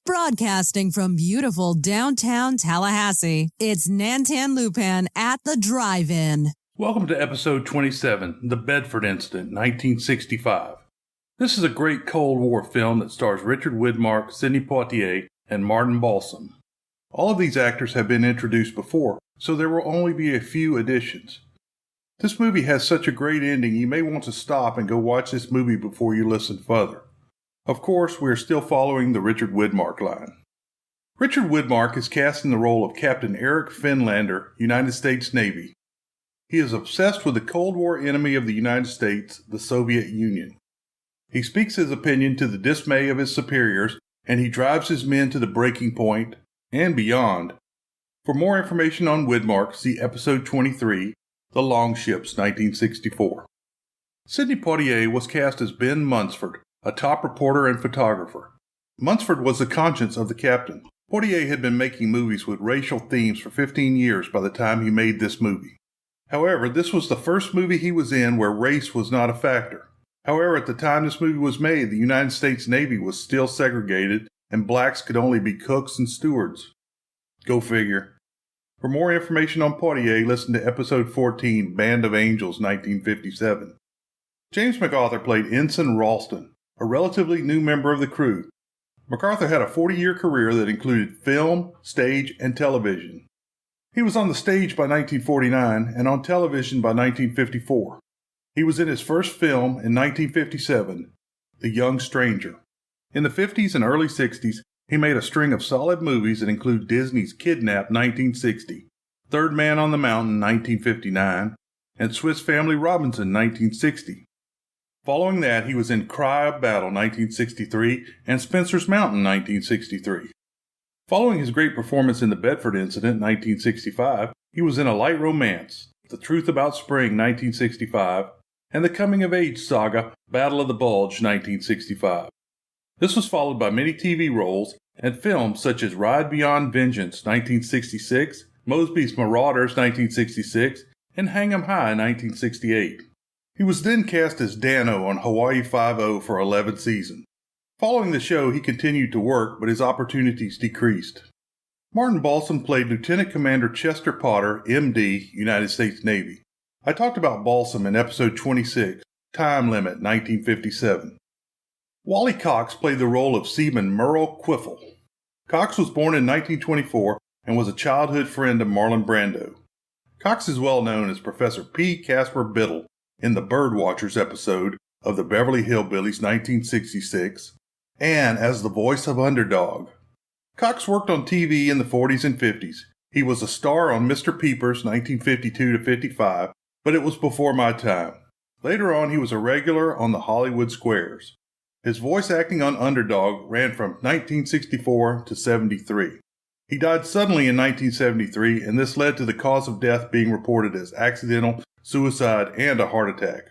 Broadcasting from beautiful downtown Tallahassee, it's Nantan Lupan at the Drive-In. Welcome to episode 27, The Bedford Incident, 1965. This is a great Cold War film that stars Richard Widmark, Sidney Poitier, and Martin Balsam. All of these actors have been introduced before, so there will only be a few additions. This movie has such a great ending you may want to stop and go watch this movie before you listen further. Of course, we are still following the Richard Widmark line. Richard Widmark is cast in the role of Captain Eric Finlander, United States Navy. He is obsessed with the Cold War enemy of the United States, the Soviet Union. He speaks his opinion to the dismay of his superiors, and he drives his men to the breaking point and beyond. For more information on Widmark, see episode 23, The Longships, 1964. Sidney Poitier was cast as Ben Munsford, a top reporter and photographer. Munsford was the conscience of the captain. Poitier had been making movies with racial themes for 15 years by the time he made this movie. However, this was the first movie he was in where race was not a factor. However, at the time this movie was made, the United States Navy was still segregated and blacks could only be cooks and stewards. Go figure. For more information on Poitier, listen to episode 14, Band of Angels, 1957. James MacArthur played Ensign Ralston, a relatively new member of the crew. MacArthur had a 40-year career that included film, stage, and television. He was on the stage by 1949 and on television by 1954. He was in his first film in 1957, The Young Stranger. In the 50s and early 60s, he made a string of solid movies that include Disney's Kidnap 1960, Third Man on the Mountain 1959, and Swiss Family Robinson 1960. Following that, he was in Cry of Battle 1963 and Spencer's Mountain 1963. Following his great performance in the Bedford Incident 1965, he was in A Light Romance, The Truth About Spring 1965, and the coming-of-age saga Battle of the Bulge 1965. This was followed by many TV roles and films such as Ride Beyond Vengeance 1966, Mosby's Marauders 1966, and Hang 'em High 1968. He was then cast as Dano on Hawaii Five-0 for 11th season. Following the show, he continued to work, but his opportunities decreased. Martin Balsam played Lieutenant Commander Chester Potter, M.D., United States Navy. I talked about Balsam in episode 26, Time Limit, 1957. Wally Cox played the role of Seaman Merle Quiffle. Cox was born in 1924 and was a childhood friend of Marlon Brando. Cox is well known as Professor P. Casper Biddle in the Birdwatchers episode of the Beverly Hillbillies 1966, and as the voice of Underdog. Cox worked on TV in the 40s and 50s. He was a star on Mr. Peepers 1952-55, but it was before my time. Later on, he was a regular on the Hollywood Squares. His voice acting on Underdog ran from 1964 to 73. He died suddenly in 1973, and this led to the cause of death being reported as accidental, suicide, and a heart attack.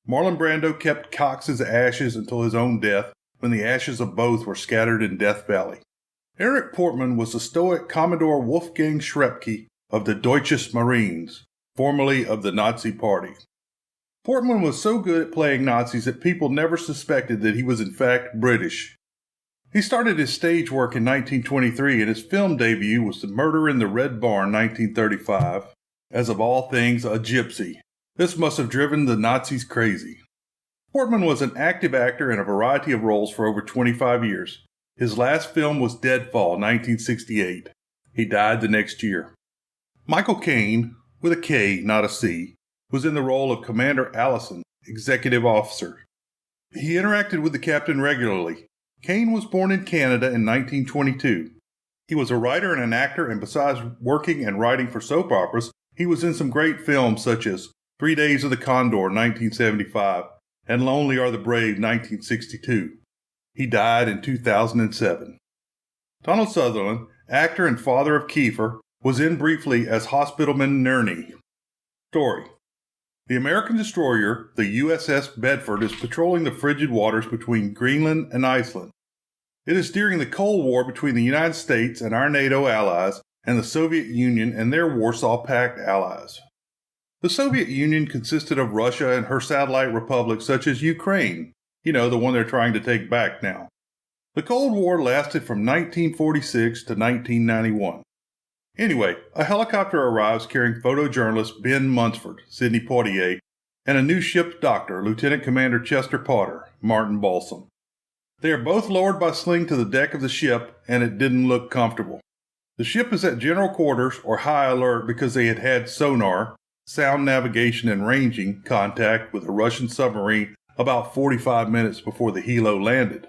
Marlon Brando kept Cox's ashes until his own death, when the ashes of both were scattered in Death Valley. Eric Portman was the stoic Commodore Wolfgang Schrepke of the Deutsches Marines, formerly of the Nazi Party. Portman was so good at playing Nazis that people never suspected that he was in fact British. He started his stage work in 1923, and his film debut was The Murder in the Red Barn 1935, as of all things a gypsy. This must have driven the Nazis crazy. Portman was an active actor in a variety of roles for over 25 years. His last film was Deadfall 1968. He died the next year. Michael Caine, with a K, not a C, was in the role of Commander Allison, executive officer. He interacted with the captain regularly. Caine was born in Canada in 1922. He was a writer and an actor, and besides working and writing for soap operas, he was in some great films such as 3 Days of the Condor 1975 and Lonely Are the Brave 1962. He died in 2007. Donald Sutherland, actor and father of Kiefer, was in briefly as Hospitalman Nerney. Story: the American destroyer, the USS Bedford, is patrolling the frigid waters between Greenland and Iceland. It is during the Cold War between the United States and our NATO allies and the Soviet Union and their Warsaw Pact allies. The Soviet Union consisted of Russia and her satellite republics such as Ukraine, the one they're trying to take back now. The Cold War lasted from 1946 to 1991. Anyway, a helicopter arrives carrying photojournalist Ben Munsford, Sidney Poitier, and a new ship's doctor, Lieutenant Commander Chester Potter, Martin Balsam. They are both lowered by sling to the deck of the ship, and it didn't look comfortable. The ship is at general quarters or high alert because they had had sonar, sound navigation and ranging contact with a Russian submarine about 45 minutes before the helo landed.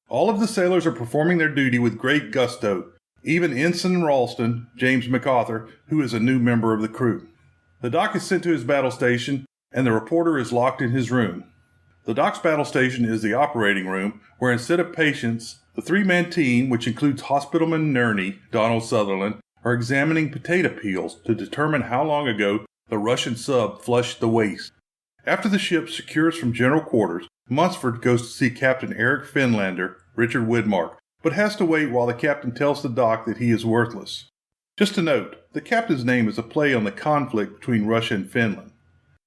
All of the sailors are performing their duty with great gusto, even Ensign Ralston, James MacArthur, who is a new member of the crew. The doc is sent to his battle station, and the reporter is locked in his room. The doc's battle station is the operating room, where instead of patients, the three-man team, which includes Hospitalman Nerney, Donald Sutherland, are examining potato peels to determine how long ago the Russian sub flushed the waste. After the ship secures from general quarters, Munsford goes to see Captain Eric Finlander, Richard Widmark, but has to wait while the captain tells the doc that he is worthless. Just a note, the captain's name is a play on the conflict between Russia and Finland.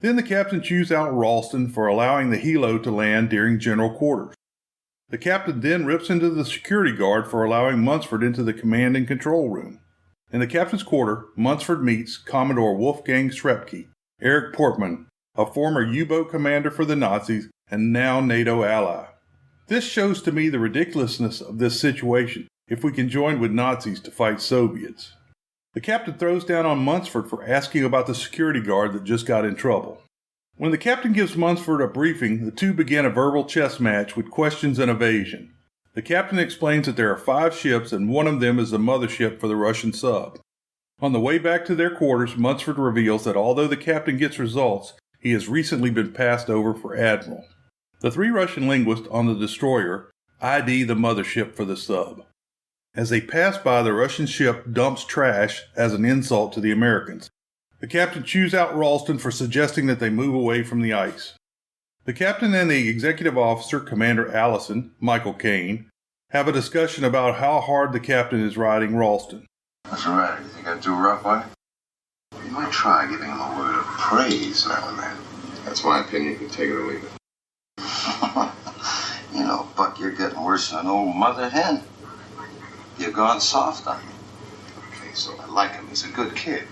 Then the captain chews out Ralston for allowing the helo to land during general quarters. The captain then rips into the security guard for allowing Munsford into the command and control room. In the captain's quarter, Munsford meets Commodore Wolfgang Shrepke, Erich Portman, a former U-boat commander for the Nazis and now NATO ally. This shows to me the ridiculousness of this situation if we can join with Nazis to fight Soviets. The captain throws down on Munsford for asking about the security guard that just got in trouble. When the captain gives Munsford a briefing, the two begin a verbal chess match with questions and evasion. The captain explains that there are 5 ships and one of them is the mothership for the Russian sub. On the way back to their quarters, Munsford reveals that although the captain gets results, he has recently been passed over for admiral. The 3 Russian linguists on the destroyer ID the mothership for the sub. As they pass by, the Russian ship dumps trash as an insult to the Americans. The captain chews out Ralston for suggesting that they move away from the ice. The captain and the executive officer, Commander Allison, Michael Caine, have a discussion about how hard the captain is riding Ralston. What's the matter? You think I'm too rough on it? You might try giving him a word of praise now and then. That's my opinion. You can take it or leave it. You know, Buck, you're getting worse than an old mother hen. You've gone soft on him. Okay, so I like him. He's a good kid.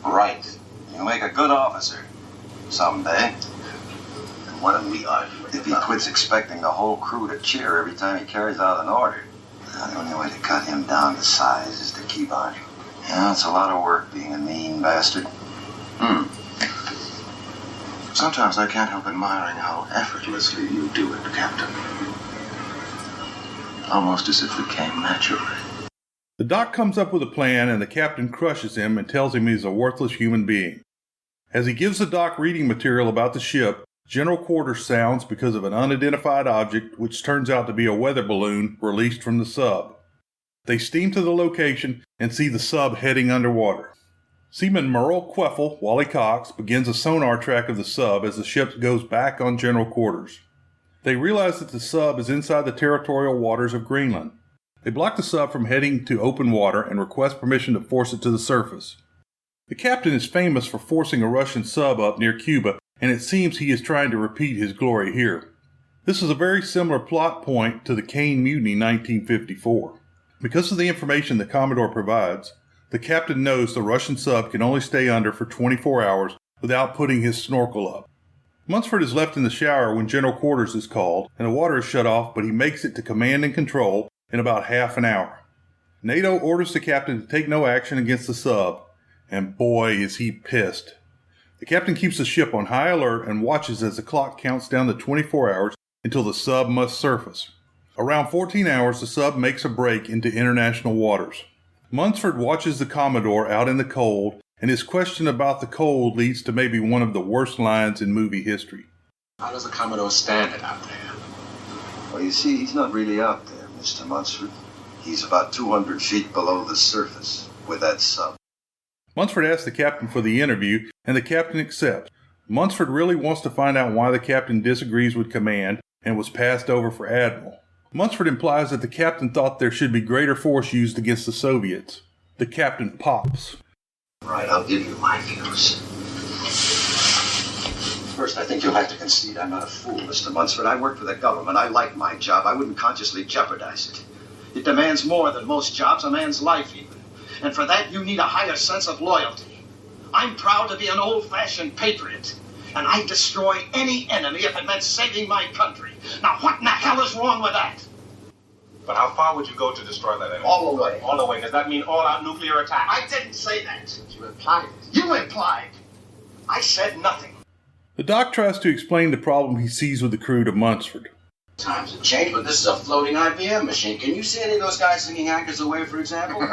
Right. You'll make a good officer. Someday. And why don't we argue? If he quits expecting the whole crew to cheer every time he carries out an order. The only way to cut him down to size is to keep on. Yeah, it's a lot of work being a mean bastard. Sometimes I can't help admiring how effortlessly you do it, Captain. Almost as if it came naturally. The doc comes up with a plan and the captain crushes him and tells him he's a worthless human being. As he gives the doc reading material about the ship, general quarters sounds because of an unidentified object which turns out to be a weather balloon released from the sub. They steam to the location and see the sub heading underwater. Seaman Merle Queffel, Wally Cox, begins a sonar track of the sub as the ship goes back on general quarters. They realize that the sub is inside the territorial waters of Greenland. They block the sub from heading to open water and request permission to force it to the surface. The captain is famous for forcing a Russian sub up near Cuba, and it seems he is trying to repeat his glory here. This is a very similar plot point to the Caine Mutiny 1954. Because of the information the Commodore provides, the captain knows the Russian sub can only stay under for 24 hours without putting his snorkel up. Munsford is left in the shower when general quarters is called, and the water is shut off, but he makes it to command and control in about half an hour. NATO orders the captain to take no action against the sub, and boy is he pissed. The captain keeps the ship on high alert and watches as the clock counts down to 24 hours until the sub must surface. Around 14 hours, the sub makes a break into international waters. Munsford watches the Commodore out in the cold, and his question about the cold leads to maybe one of the worst lines in movie history. How does the Commodore stand it out there? Well, you see, he's not really out there, Mr. Munsford. He's about 200 feet below the surface with that sub. Munsford asks the captain for the interview, and the captain accepts. Munsford really wants to find out why the captain disagrees with command and was passed over for admiral. Munsford implies that the captain thought there should be greater force used against the Soviets. The captain pops. Right, I'll give you my views. First, I think you'll have to concede I'm not a fool, Mr. Lunsford. I work for the government. I like my job. I wouldn't consciously jeopardize it. It demands more than most jobs, a man's life even. And for that, you need a higher sense of loyalty. I'm proud to be an old-fashioned patriot. And I'd destroy any enemy if it meant saving my country. Now, what in the hell is wrong with that? But how far would you go to destroy that enemy? All the way. All the way. Does that mean all-out nuclear attack? I didn't say that. You implied it. You implied. I said nothing. The doc tries to explain the problem he sees with the crew to Munsford. Times have changed, but this is a floating IBM machine. Can you see any of those guys singing Anchors Away, for example? Old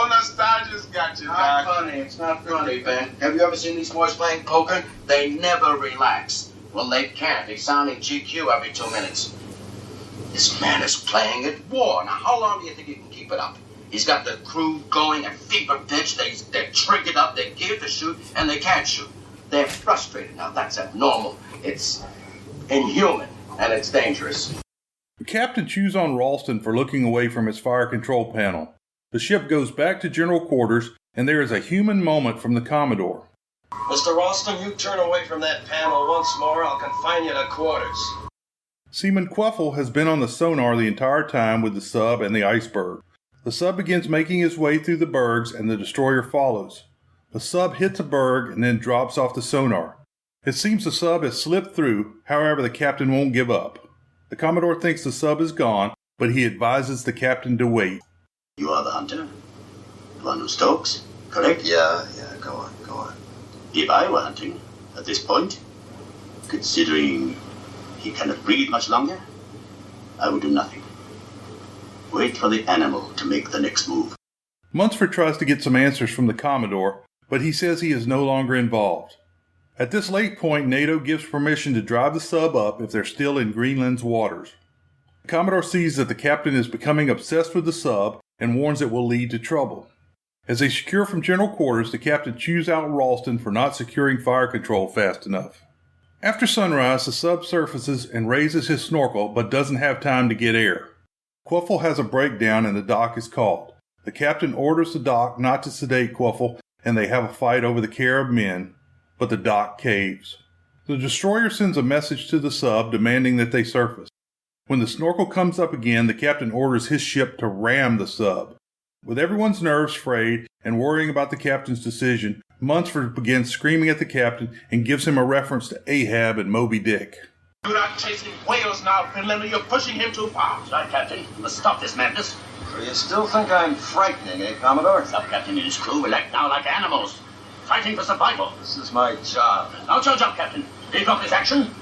nostalgia's got you, Not Doc. funny. It's not funny, Ben. Have you ever seen these boys playing poker? They never relax. Well, they can't. He's sounding GQ every 2 minutes. This man is playing at war. Now, how long do you think he can keep it up? He's got the crew going at fever pitch. They're triggered up. They're geared to shoot, and they can't shoot. They're frustrated. Now, that's abnormal. It's inhuman, and it's dangerous. The captain chews on Ralston for looking away from his fire control panel. The ship goes back to general quarters, and there is a human moment from the Commodore. Mr. Ralston, you turn away from that panel once more, I'll confine you to quarters. Seaman Queffel has been on the sonar the entire time with the sub and the iceberg. The sub begins making his way through the bergs, and the destroyer follows. The sub hits a berg and then drops off the sonar. It seems the sub has slipped through, however the captain won't give up. The Commodore thinks the sub is gone, but he advises the captain to wait. You are the hunter? The one who stalks, correct? Yeah, go on. If I were hunting, at this point, considering he cannot breathe much longer, I would do nothing. Wait for the animal to make the next move. Munsford tries to get some answers from the Commodore, but he says he is no longer involved. At this late point, NATO gives permission to drive the sub up if they're still in Greenland's waters. The Commodore sees that the captain is becoming obsessed with the sub and warns it will lead to trouble. As they secure from general quarters, the captain chews out Ralston for not securing fire control fast enough. After sunrise, the sub surfaces and raises his snorkel, but doesn't have time to get air. Queffel has a breakdown and the dock is called. The captain orders the dock not to sedate Queffel, and they have a fight over the care of men, but the dock caves. The destroyer sends a message to the sub demanding that they surface. When the snorkel comes up again, the captain orders his ship to ram the sub. With everyone's nerves frayed and worrying about the captain's decision, Munsford begins screaming at the captain and gives him a reference to Ahab and Moby Dick. You're not chasing whales now, Finlander. You're pushing him too far. Right, Captain. Let's stop this madness. So you still think I'm frightening, eh, Commodore? Sub-Captain and his crew will act now like animals, fighting for survival. This is my job. Now charge up, Captain. Leave off this action,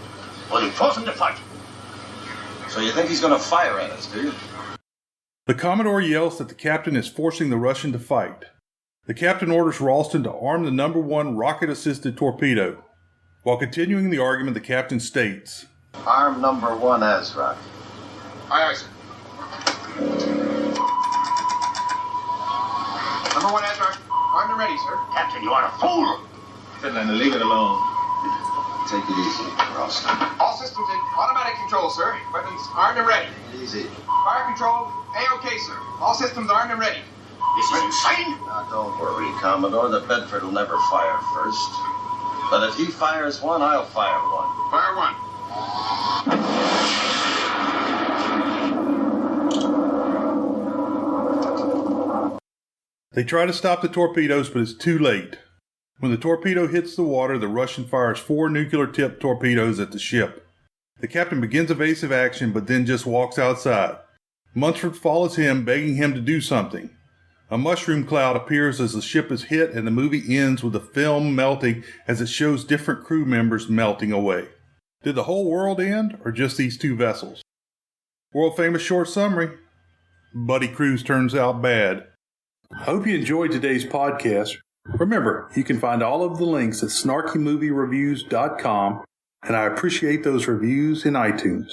or you force him to fight. So you think he's going to fire at us, do you? The Commodore yells that the captain is forcing the Russian to fight. The captain orders Ralston to arm the number 1 rocket-assisted torpedo. While continuing the argument, the captain states, Arm number 1 ASROC. Aye, sir. Number 1 Ezra, armed and ready, sir. Captain, you are a fool. Finlander, leave it alone. Take it easy, Ralston. All systems in automatic control, sir. Weapons armed and ready. Take it easy. Fire control, A-OK, sir. All systems armed and ready. This is insane. Now, don't worry, Commodore. The Bedford will never fire first. But if he fires one, I'll fire one. Fire 1. They try to stop the torpedoes, but it's too late. When the torpedo hits the water, the Russian fires 4 nuclear-tipped torpedoes at the ship. The captain begins evasive action, but then just walks outside. Munsford follows him, begging him to do something. A mushroom cloud appears as the ship is hit, and the movie ends with the film melting as it shows different crew members melting away. Did the whole world end, or just these 2 vessels? World-famous short summary. Buddy Cruise turns out bad. I hope you enjoyed today's podcast. Remember, you can find all of the links at snarkymoviereviews.com, and I appreciate those reviews in iTunes.